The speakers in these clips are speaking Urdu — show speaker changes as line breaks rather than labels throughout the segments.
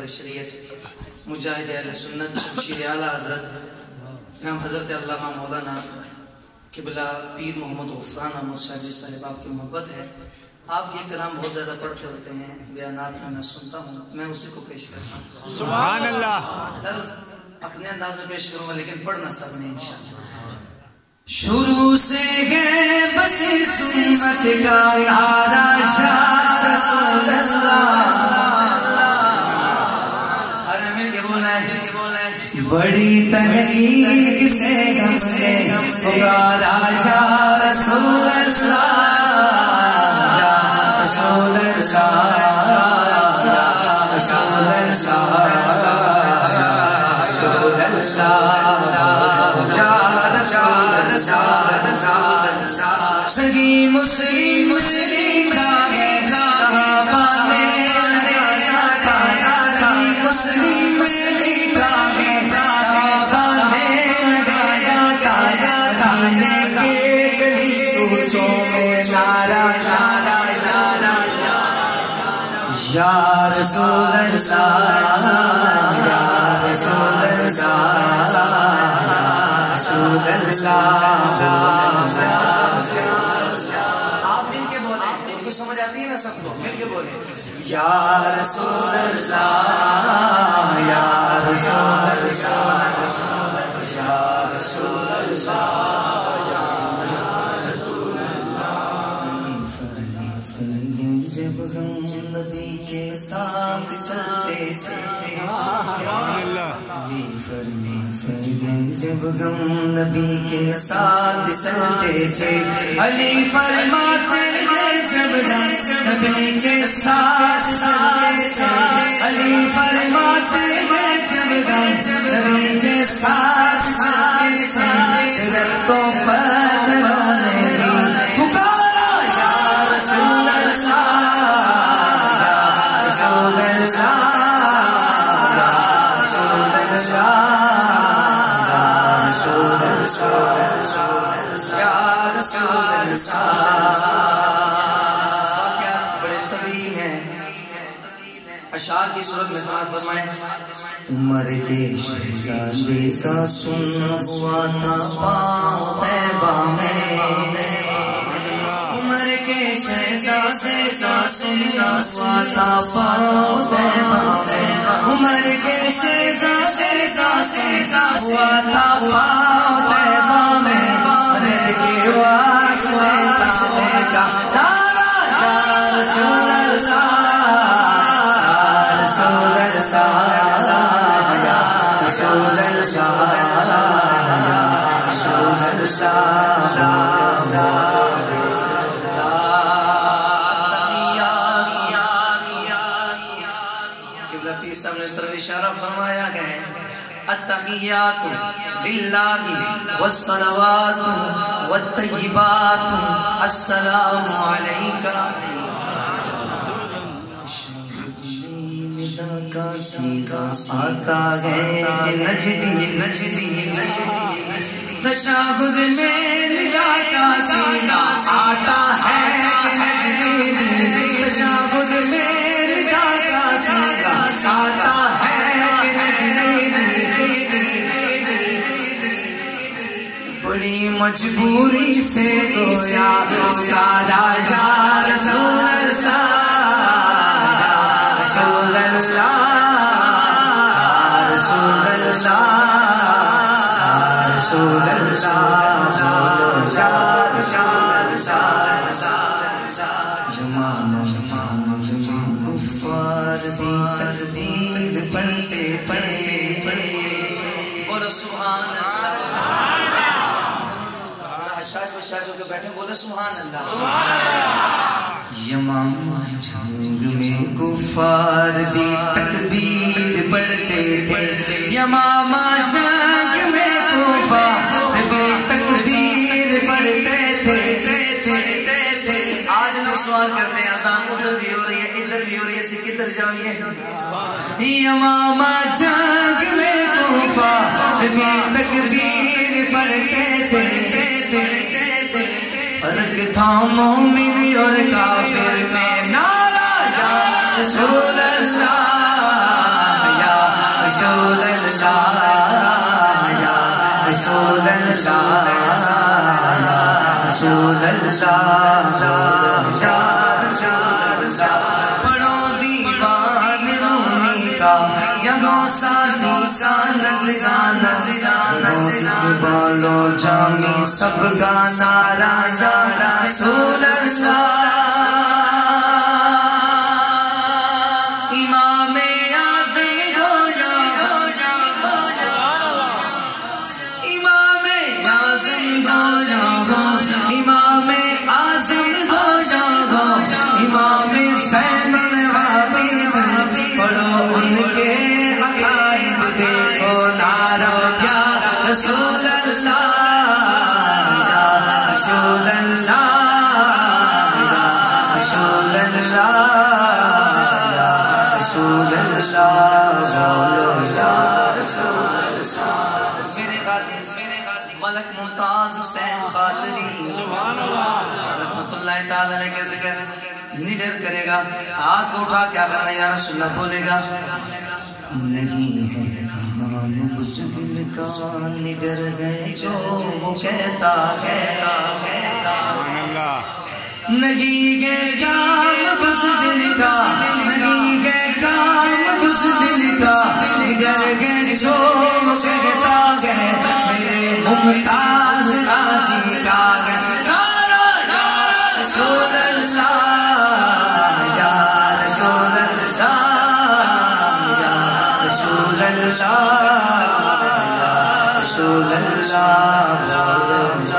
پیغمبر شریعت مجاہد اہل سنت شمشیر اعلیٰ حضرت جناب حضرت علامہ مولانا قبلہ پیر محمد غفران احمد صاحب جی صاحب آپ کی محبت ہے. آپ یہ کلام بہت زیادہ پڑھتے ہوتے ہیں بیانات میں سنتا ہوں, میں اسی کو پیش کرتا ہوں.
سبحان اللہ.
طرز اپنے انداز میں پیش کروں گا لیکن پڑھنا سب نے انشاءاللہ. شروع سے ہے بس سنت کا نعرہ شاہ رسول اللہ, سارے مل کے بولیں بڑی تحریک سے ہم نے پکارا شاہ رسول اللہ, رسول اللہ, رسول اللہ. سگی مسلم مسلم راگے صحابہ میں مسلم مسلم راگے صحابہ میں گایا گایا گانے کے گلی کوچوں میں نعرہ نعرہ نعرہ یا رسول اللہ, یا رسول اللہ, رسول اللہ. آپ مل کے بولیں, ان کو سمجھ آتی ہے نا سب کو, مل کے بولیں یا رسول اللہ, یا رسول اللہ, یا رسول اللہ, یا رسول اللہ. جب ہم نبی کے ساتھ چلتے چلتے جب ہم نبی کے ساتھ چلتے تھے علی فرماتے ہیں جب ہم نبی کے ساتھ چلتے تھے علی فرماتے ہیں جب ہم نبی کے ساتھ چلتے تھے درختوں پتھروں نے پکارا یا رسول اللہ, یا رسول اللہ, بڑے طویل ہیں اشعار کی صورت میں سماعت فرمائیں. عمر کے شہزادے کا سن ہوا تھا پاؤں طیبہ میں, عمر کے شہزادے کا سن ہوا تھا پاؤں طیبہ میں, عمر کے شہزادے کا سن ہوا تھا پاؤں طیبہ میں, کے واسطے کا نعرہ یا رسول اللہ, رسول اللہ, یا رسول اللہ, یا رسول اللہ. قبلہ پیر صاحب نے اس طرف اشارہ فرمایا ہے التحیات للہ والصلوات والطیبات السلام علیکہ. ندا کا سیگا آتا ہے نجدی نجدی نجدی, تشہد میں ندا کا سیگا آتا ہے نجدی نجدی, تشہد میں ندا کا سیگا آتا ہے نجدی نجدی. بڑی مجبوری سے گویا پکارا یا رسول اللہ, رسول اللہ, رسول اللہ, رسول کفار بھی تکبیر پڑھتے پڑھتے پڑھتے بولو سبحان اللہ. شاہدوں کے بیٹھے بولے سبحان اللہ. یمامہ جنگ میں کفار بھی تکبیر پڑھتے تھے, یمامہ جنگ میں کفار بھی تکبیر پڑھتے تھے. آج لوگ سوال کرتے ہیں اذان ادھر بھی ہو رہی ہے ادھر بھی ہو رہی ہے, کدھر جائیے. یمامہ جنگ میں کفار بھی تکبیر پڑھتے تھے, فرق تھا مومن اور کافر میں نعرہ یا رسول اللہ, رسول اللہ یا رسول اللہ رسول اللہ یا پڑھو دیوان رومی کا یہاں سا نظران بولو جامی سب کا نعرہ رسول اللہ امام اعظم ہو جاؤ امام اعظم ہو جاؤ امام اعظم ہو جاؤ امام حسین العابدین پڑھو ان کے عقائد دیکھو نعرہ کیا رسول اللہ یا رسول اللہ یا رسول اللہ یا رسول اللہ میرے غازی ملک ممتاز حسین خاطری رحمت اللہ تعالیٰ علیہ کے ذکر نڈر کرے گا ہاتھ کو اٹھا کیا کرنا یا رسول اللہ بولے گا نہیں ہے کام بزدل کا نڈر ہے جو وہ کہتا نہیں ہے کام بزدل کا نہیں ہے کام بزدل کا نڈر ہے جو وہ کہتا ہے میرے ممتاز غازی کا رسول اللہ یا رسول اللہ یا رسول اللہ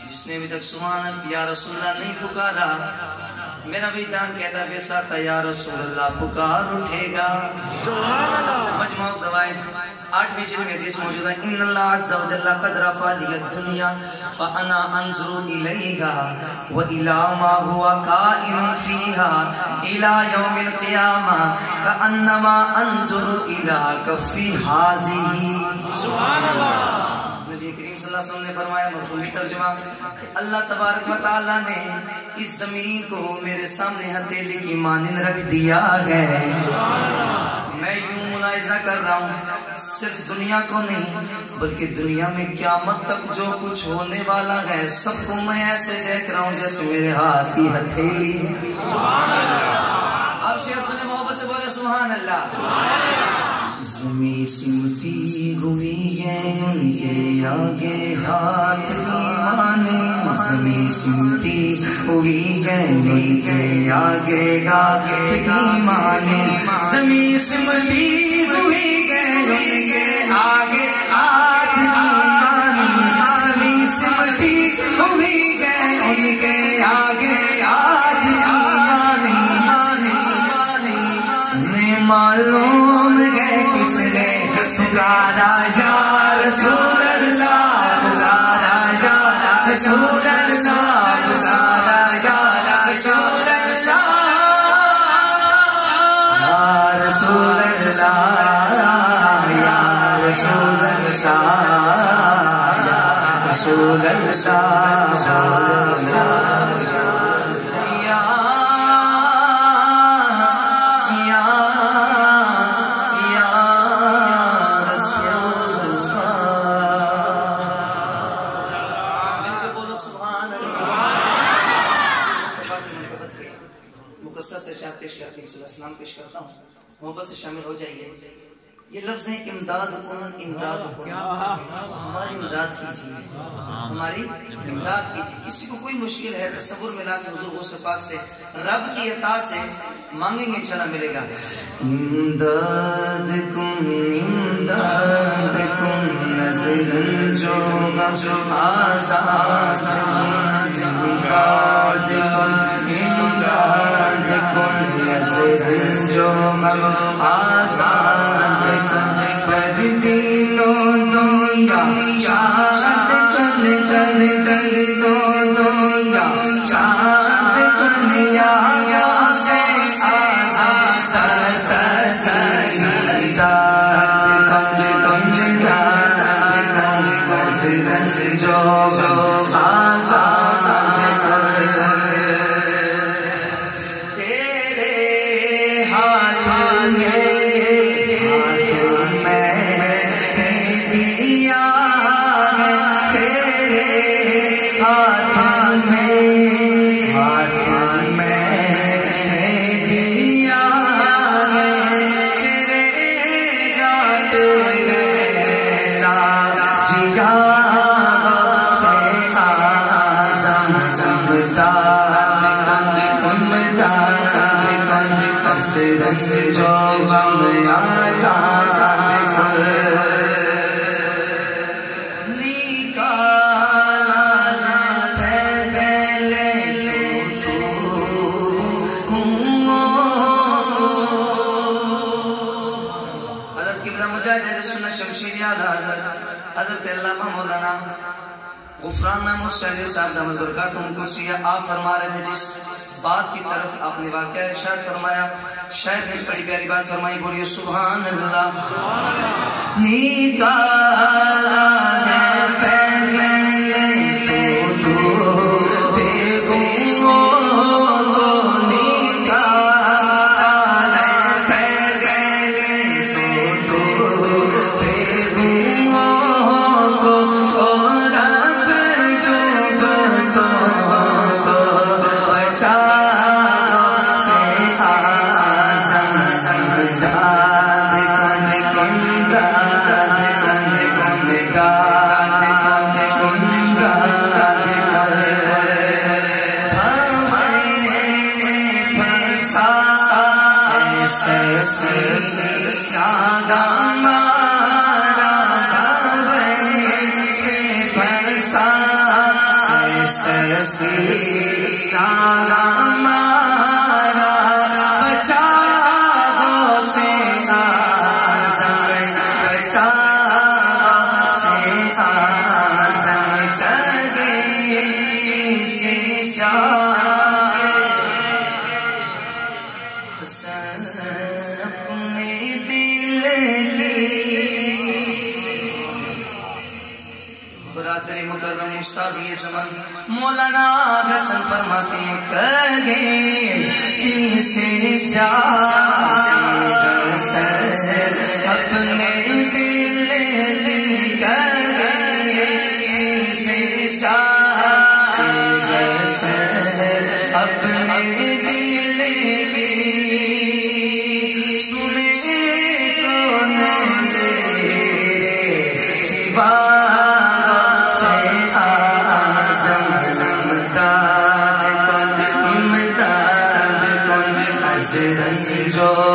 جس نے ابھی تک سبحان یا رسول اللہ نہیں پکارا میرا وجدان کہتا بے ساختہ یا رسول اللہ پکار اٹھے گا مجموع زوائد 8ویں جلد میں حدیث موجود ہے ان اللہ عز و جل قد رفع لی الدنیا فانا انظر الیہا والى ما هو قائم فیہا الى یوم القیامہ کانما انظر الى کفی حاضی سبحان اللہ نبی کریم صلی اللہ علیہ وسلم نے فرمایا مفہومی ترجمہ کہ اللہ تبارک و تعالیٰ نے اس زمین کو میرے سامنے ہتھیلی کی مانند رکھ دیا ہے میں یوں ملاحظہ کر رہا ہوں صرف دنیا کو نہیں بلکہ دنیا میں قیامت تک جو کچھ ہونے والا ہے سب کو میں ایسے دیکھ رہا ہوں جیسے میرے ہاتھ کی ہتھیلی سبحان اللہ آپ شیعہ سنیں محبت سے بولے سبحان اللہ زمین سمٹی ہوئی ہے ان کے آگے ہاتھ کی مانے زمین سمٹی ہوئی ہے ان کے آگے ہاتھ کی مانے زمین سمٹی ہوئی ہے ان کے آگے ہاتھ کی مانے زمین سمٹی ہوئی ہے ان کے آگے ہاتھ کی مانے معلوم ہے کس نے پکارا یا رسول اللہ پکارا یا رسول اللہ پکارا یا رسول اللہ یا رسول اللہ یا رسول اللہ یا رسول اللہ پیش کرتا ہوں محبت سے شامل ہو جائیے یہ لفظ ہے امداد کن امداد کن ہماری امداد کیجیے ہماری امداد کیجیے کسی کو کوئی مشکل ہے تصور ملا کے حضور غوث پاک سے رب کی عطا سے مانگیں گے انشاءاللہ ملے گا امداد کن نظر جو آزاد امداد کن نظر جو آزاد پر دینوں دنیا شاد کن دنیا شاد کن یا تیرے حضرت علامہ مولانا غفران محمود شہری صاحب دامت برکاتہم کرسی آپ فرما رہے تھے جس بات کی طرف آپ نے واقعہ ارشاد فرمایا شاعر نے بڑی پیاری بات فرمائی بولیے سبحان اللہ نکالا مولانا حسن فرماتے ہیں کہے کسی اپنے دل اپنے دل سنے کون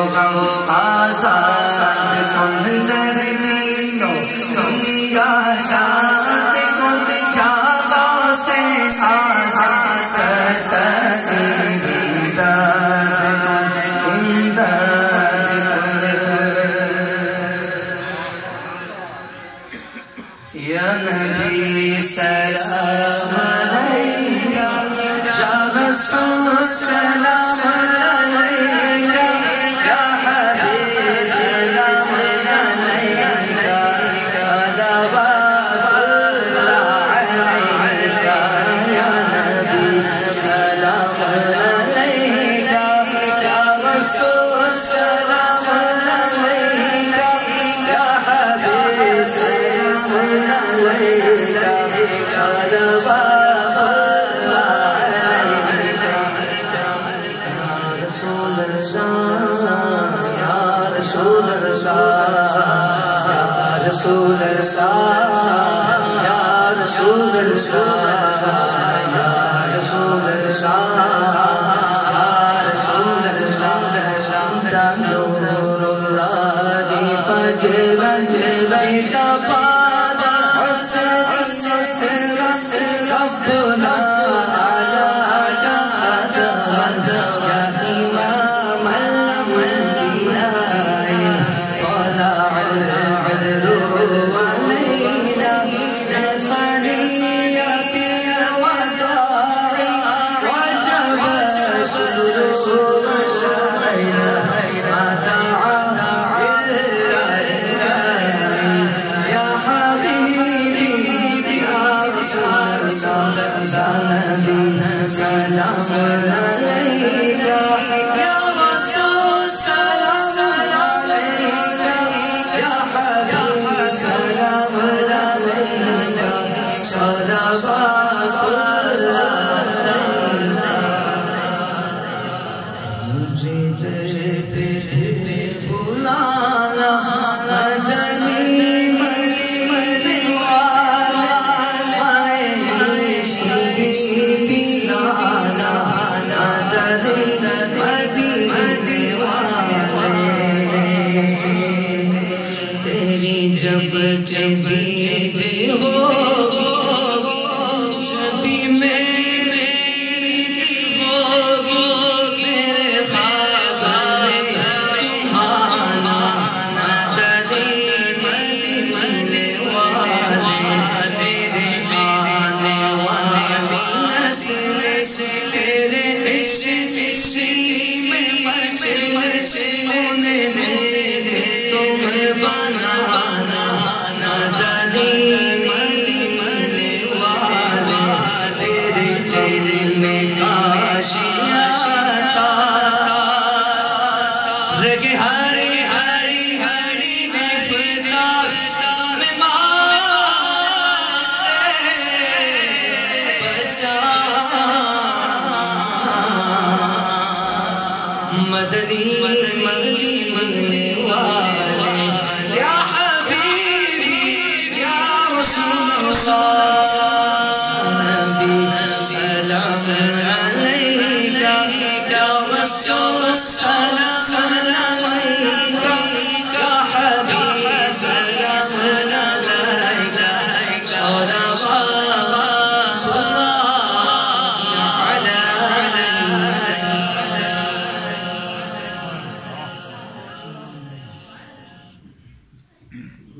سوا جو آزاد کندر نینو دنیا شاد کن جاگا سے آزاد سستی بیدار یا نبی سلام علیکہ یا رسول سلام رسول اللہ یا رسول اللہ یا رسول اللہ یا رسول اللہ نور اللہ دی فجر جیتا پادا ربنا یا تیری جب جب عید ہوگی جب میرے عید ہوگی میرے خواب میں آنا تیری مدد والے تیرے آنے والے نسل سے تیرے میں مچھلنے دے تم بنانا دلی مدد والے تیرے میں کاشیا رگے ہری ہری ہری نفتا میں ماں سے بچا مدنی